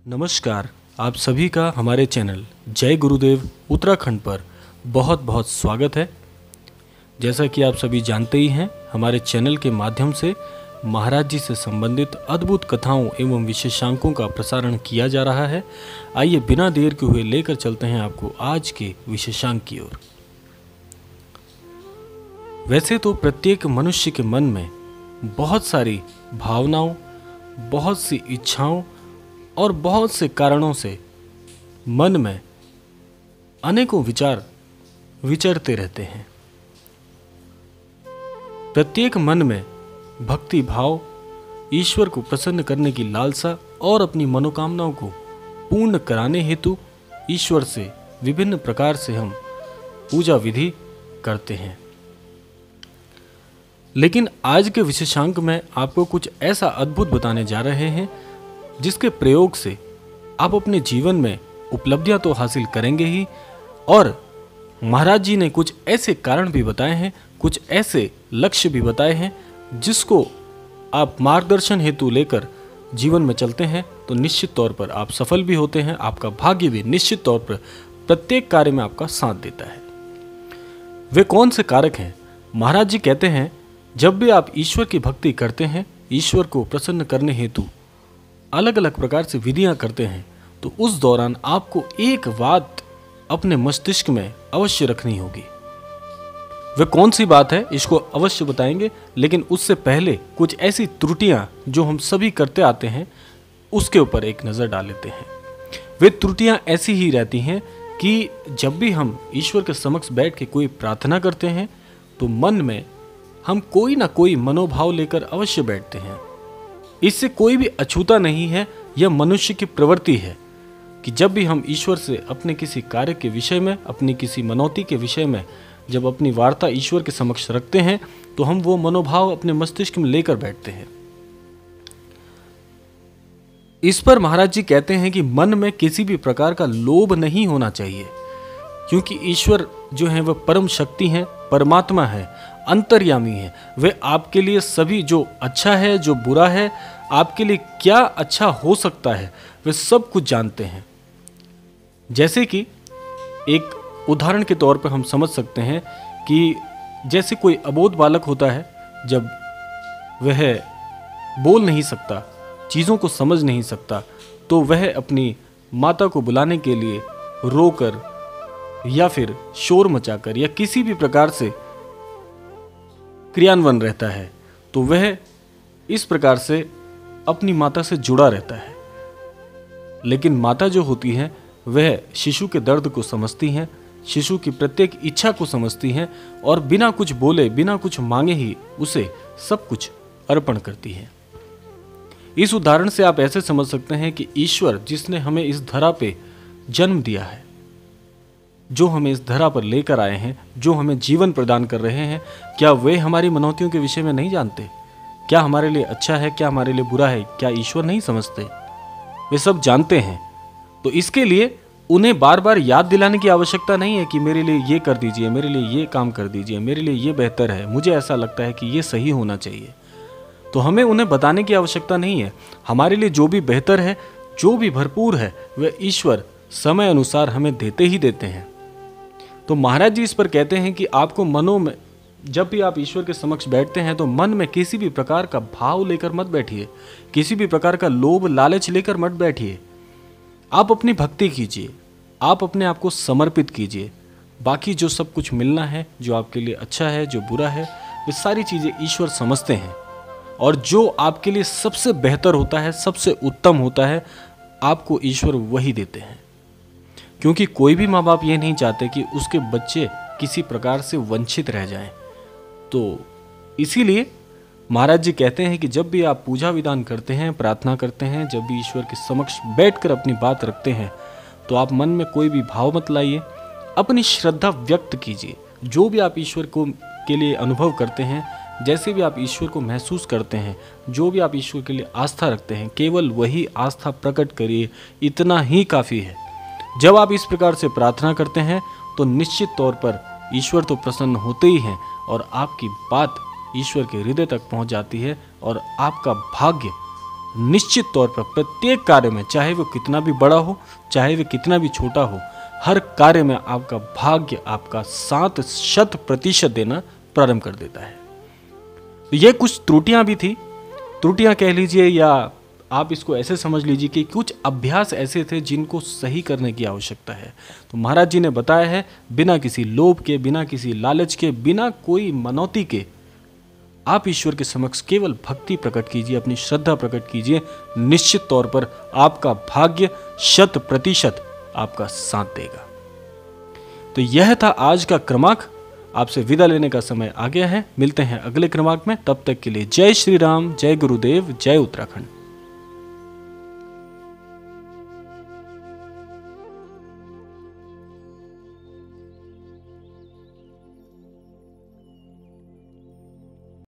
नमस्कार। आप सभी का हमारे चैनल जय गुरुदेव उत्तराखंड पर बहुत बहुत स्वागत है। जैसा कि आप सभी जानते ही हैं, हमारे चैनल के माध्यम से महाराज जी से संबंधित अद्भुत कथाओं एवं विशेषांकों का प्रसारण किया जा रहा है। आइए बिना देर के हुए लेकर चलते हैं आपको आज के विशेषांक की ओर। वैसे तो प्रत्येक मनुष्य के मन में बहुत सारी भावनाओं, बहुत सी इच्छाओं और बहुत से कारणों से मन में अनेकों विचार विचरते रहते हैं। प्रत्येक मन में भक्ति भाव, ईश्वर को प्रसन्न करने की लालसा और अपनी मनोकामनाओं को पूर्ण कराने हेतु ईश्वर से विभिन्न प्रकार से हम पूजा विधि करते हैं। लेकिन आज के विशेषांक में आपको कुछ ऐसा अद्भुत बताने जा रहे हैं जिसके प्रयोग से आप अपने जीवन में उपलब्धियां तो हासिल करेंगे ही, और महाराज जी ने कुछ ऐसे कारण भी बताए हैं, कुछ ऐसे लक्ष्य भी बताए हैं जिसको आप मार्गदर्शन हेतु लेकर जीवन में चलते हैं तो निश्चित तौर पर आप सफल भी होते हैं। आपका भाग्य भी निश्चित तौर पर प्रत्येक कार्य में आपका साथ देता है। वे कौन से कारक हैं? महाराज जी कहते हैं, जब भी आप ईश्वर की भक्ति करते हैं, ईश्वर को प्रसन्न करने हेतु अलग अलग प्रकार से विधियां करते हैं, तो उस दौरान आपको एक बात अपने मस्तिष्क में अवश्य रखनी होगी। वह कौन सी बात है इसको अवश्य बताएंगे, लेकिन उससे पहले कुछ ऐसी त्रुटियां जो हम सभी करते आते हैं उसके ऊपर एक नज़र डाल लेते हैं। वे त्रुटियां ऐसी ही रहती हैं कि जब भी हम ईश्वर के समक्ष बैठ के कोई प्रार्थना करते हैं तो मन में हम कोई ना कोई मनोभाव लेकर अवश्य बैठते हैं। इससे कोई भी अछूता नहीं है, यह मनुष्य की प्रवृत्ति है कि जब भी हम ईश्वर से अपने किसी कार्य के विषय में, अपनी किसी मनौती के विषय में जब अपनी वार्ता ईश्वर के समक्ष रखते हैं तो हम वो मनोभाव अपने मस्तिष्क में लेकर बैठते हैं। इस पर महाराज जी कहते हैं कि मन में किसी भी प्रकार का लोभ नहीं होना चाहिए, क्योंकि ईश्वर जो है वह परम शक्ति है, परमात्मा है, अंतर्यामी है। वे आपके लिए सभी जो अच्छा है, जो बुरा है, आपके लिए क्या अच्छा हो सकता है, वे सब कुछ जानते हैं। जैसे कि एक उदाहरण के तौर पर हम समझ सकते हैं कि जैसे कोई अबोध बालक होता है, जब वह बोल नहीं सकता, चीज़ों को समझ नहीं सकता, तो वह अपनी माता को बुलाने के लिए रोकर या फिर शोर मचाकर या किसी भी प्रकार से क्रियान्वयन रहता है, तो वह इस प्रकार से अपनी माता से जुड़ा रहता है। लेकिन माता जो होती हैं वह शिशु के दर्द को समझती हैं, शिशु की प्रत्येक इच्छा को समझती हैं और बिना कुछ बोले, बिना कुछ मांगे ही उसे सब कुछ अर्पण करती हैं। इस उदाहरण से आप ऐसे समझ सकते हैं कि ईश्वर जिसने हमें इस धरा पे जन्म दिया है, जो हमें इस धरा पर लेकर आए हैं, जो हमें जीवन प्रदान कर रहे हैं, क्या वे हमारी मनौतियों के विषय में नहीं जानते? क्या हमारे लिए अच्छा है, क्या हमारे लिए बुरा है, क्या ईश्वर नहीं समझते? वे सब जानते हैं। तो इसके लिए उन्हें बार बार याद दिलाने की आवश्यकता नहीं है कि मेरे लिए ये कर दीजिए, मेरे लिए ये काम कर दीजिए, मेरे लिए ये बेहतर है, मुझे ऐसा लगता है कि ये सही होना चाहिए। तो हमें उन्हें बताने की आवश्यकता नहीं है। हमारे लिए जो भी बेहतर है, जो भी भरपूर है, वह ईश्वर समय अनुसार हमें देते ही देते हैं। तो महाराज जी इस पर कहते हैं कि आपको मनों में, जब भी आप ईश्वर के समक्ष बैठते हैं तो मन में किसी भी प्रकार का भाव लेकर मत बैठिए, किसी भी प्रकार का लोभ लालच लेकर मत बैठिए। आप अपनी भक्ति कीजिए, आप अपने आप को समर्पित कीजिए। बाकी जो सब कुछ मिलना है, जो आपके लिए अच्छा है, जो बुरा है, वे सारी चीज़ें ईश्वर समझते हैं, और जो आपके लिए सबसे बेहतर होता है, सबसे उत्तम होता है, आपको ईश्वर वही देते हैं। क्योंकि कोई भी माँ बाप ये नहीं चाहते कि उसके बच्चे किसी प्रकार से वंचित रह जाएं। तो इसीलिए महाराज जी कहते हैं कि जब भी आप पूजा विधान करते हैं, प्रार्थना करते हैं, जब भी ईश्वर के समक्ष बैठकर अपनी बात रखते हैं, तो आप मन में कोई भी भाव मत लाइए, अपनी श्रद्धा व्यक्त कीजिए। जो भी आप ईश्वर को के लिए अनुभव करते हैं, जैसे भी आप ईश्वर को महसूस करते हैं, जो भी आप ईश्वर के लिए आस्था रखते हैं, केवल वही आस्था प्रकट करिए, इतना ही काफ़ी है। जब आप इस प्रकार से प्रार्थना करते हैं तो निश्चित तौर पर ईश्वर तो प्रसन्न होते ही हैं और आपकी बात ईश्वर के हृदय तक पहुंच जाती है और आपका भाग्य निश्चित तौर पर प्रत्येक कार्य में, चाहे वो कितना भी बड़ा हो, चाहे वो कितना भी छोटा हो, हर कार्य में आपका भाग्य आपका 100% देना प्रारंभ कर देता है। तो ये कुछ त्रुटियां भी थी, त्रुटियां कह लीजिए या आप इसको ऐसे समझ लीजिए कि कुछ अभ्यास ऐसे थे जिनको सही करने की आवश्यकता है। तो महाराज जी ने बताया है, बिना किसी लोभ के, बिना किसी लालच के, बिना कोई मनौती के आप ईश्वर के समक्ष केवल भक्ति प्रकट कीजिए, अपनी श्रद्धा प्रकट कीजिए, निश्चित तौर पर आपका भाग्य 100% आपका साथ देगा। तो यह था आज का क्रमांक। आपसे विदा लेने का समय आ गया है। मिलते हैं अगले क्रमांक में, तब तक के लिए जय श्री राम, जय गुरुदेव, जय उत्तराखंड।